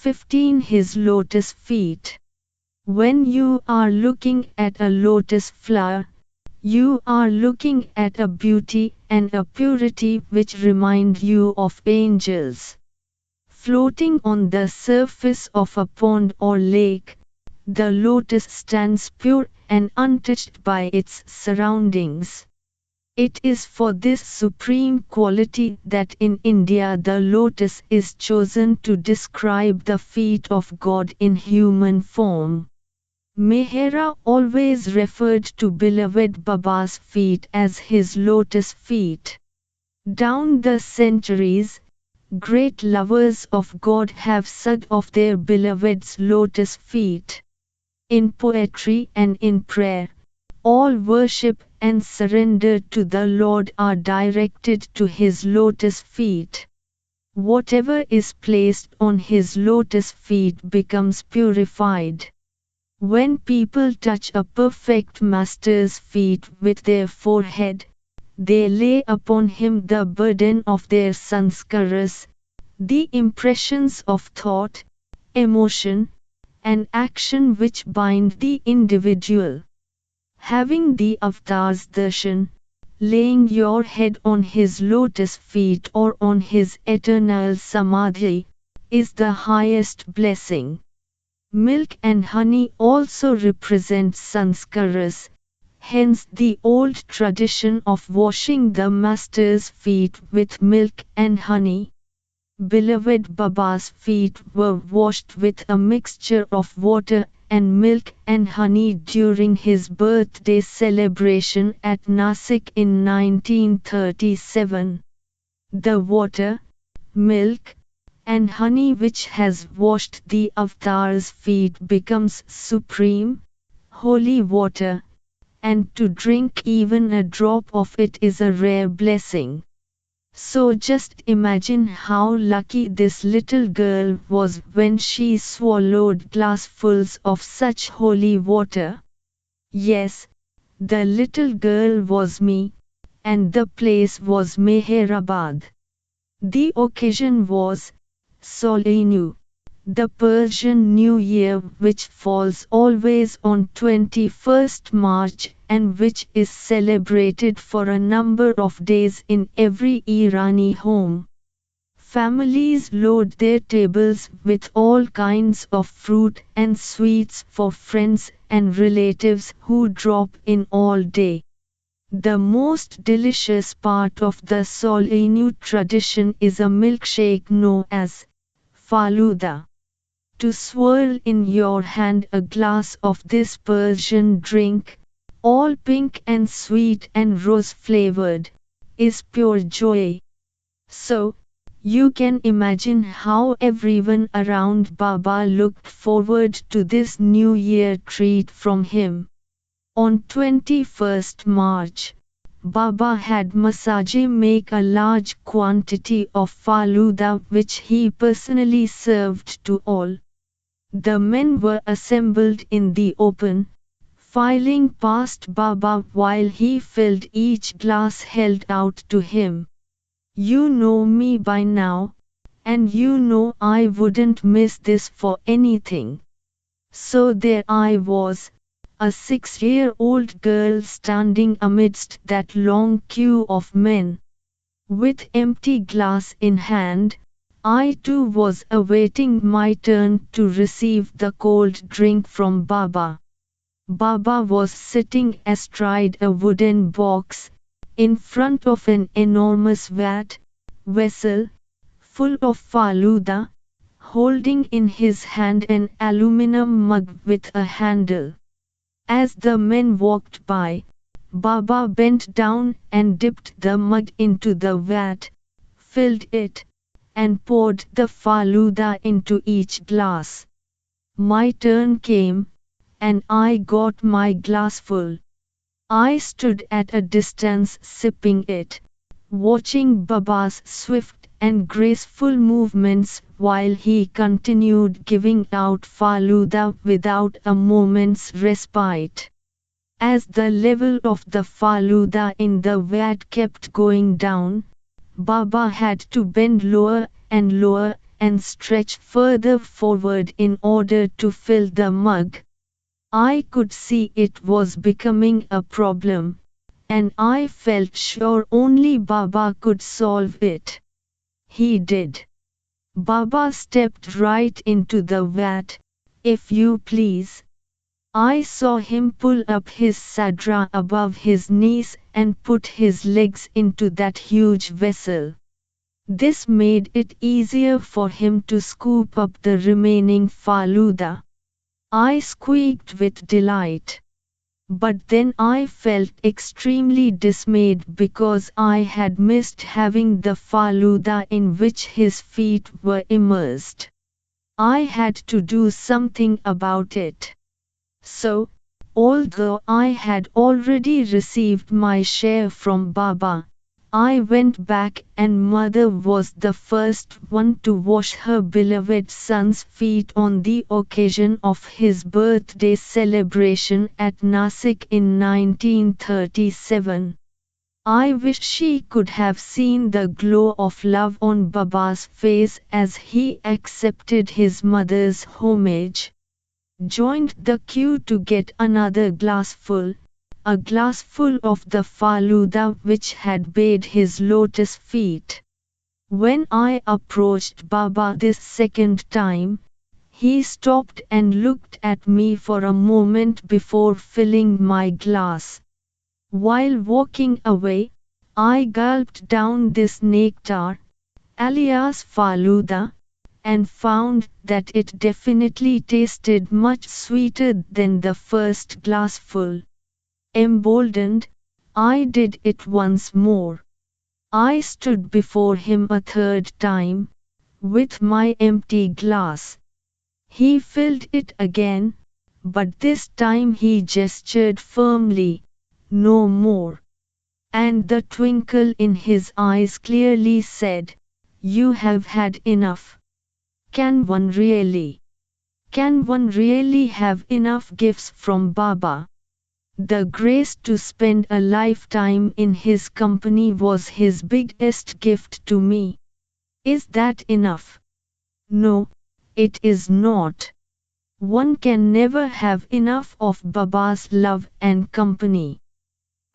15 His Lotus Feet. When you are looking at a lotus flower, you are looking at a beauty and a purity which remind you of angels. Floating on the surface of a pond or lake, the lotus stands pure and untouched by its surroundings. It is for this supreme quality that in India the lotus is chosen to describe the feet of God in human form. Mehera always referred to beloved Baba's feet as his lotus feet. Down the centuries, great lovers of God have sung of their beloved's lotus feet. In poetry and in prayer, all worship and surrender to the Lord are directed to His lotus feet. Whatever is placed on His lotus feet becomes purified. When people touch a perfect Master's feet with their forehead, they lay upon Him the burden of their sanskaras, the impressions of thought, emotion, and action which bind the individual. Having the avatar's darshan, laying your head on his lotus feet or on his eternal samadhi, is the highest blessing. Milk and honey also represent sanskaras, hence the old tradition of washing the Master's feet with milk and honey. Beloved Baba's feet were washed with a mixture of water and milk and honey during his birthday celebration at Nasik in 1937. The water, milk, and honey which has washed the avatar's feet becomes supreme, holy water, and to drink even a drop of it is a rare blessing. So just imagine how lucky this little girl was when she swallowed glassfuls of such holy water. Yes, the little girl was me, and the place was Meherabad. The occasion was Solenu, the Persian New Year which falls always on 21st March and which is celebrated for a number of days in every Irani home. Families load their tables with all kinds of fruit and sweets for friends and relatives who drop in all day. The most delicious part of the Solenu tradition is a milkshake known as Faluda. To swirl in your hand a glass of this Persian drink, all pink and sweet and rose flavored, is pure joy. So, you can imagine how everyone around Baba looked forward to this New Year treat from him. On 21st March, Baba had Masaji make a large quantity of Faluda which he personally served to all. The men were assembled in the open, filing past Baba while he filled each glass held out to him. You know me by now, and you know I wouldn't miss this for anything. So there I was, a 6-year-old girl standing amidst that long queue of men. With empty glass in hand, I too was awaiting my turn to receive the cold drink from Baba. Baba was sitting astride a wooden box, in front of an enormous vessel, full of Faluda, holding in his hand an aluminum mug with a handle. As the men walked by, Baba bent down and dipped the mug into the vat, filled it, and poured the Faluda into each glass. My turn came, and I got my glass full. I stood at a distance sipping it, watching Baba's swift and graceful movements while he continued giving out Faluda without a moment's respite. As the level of the Faluda in the vat kept going down, Baba had to bend lower and stretch further forward in order to fill the mug. I could see it was becoming a problem, and I felt sure only Baba could solve it. He did. Baba stepped right into the vat, if you please. I saw him pull up his sadra above his knees and put his legs into that huge vessel. This made it easier for him to scoop up the remaining faluda. I squeaked with delight. But then I felt extremely dismayed because I had missed having the faluda in which his feet were immersed. I had to do something about it. So, although I had already received my share from Baba, I went back and mother was the first one to wash her beloved son's feet on the occasion of his birthday celebration at Nasik in 1937. I wish she could have seen the glow of love on Baba's face as he accepted his mother's homage. Joined the queue to get another glassful, a glassful of the faluda which had bathed his lotus feet. When I approached Baba this second time, he stopped and looked at me for a moment before filling my glass. While walking away, I gulped down this nectar, alias faluda, and found that it definitely tasted much sweeter than the first glassful. Emboldened, I did it once more. I stood before him a third time, with my empty glass. He filled it again, but this time he gestured firmly, no more. And the twinkle in his eyes clearly said, you have had enough. Can one really have enough gifts from Baba? The grace to spend a lifetime in his company was his biggest gift to me. Is that enough? No, it is not. One can never have enough of Baba's love and company.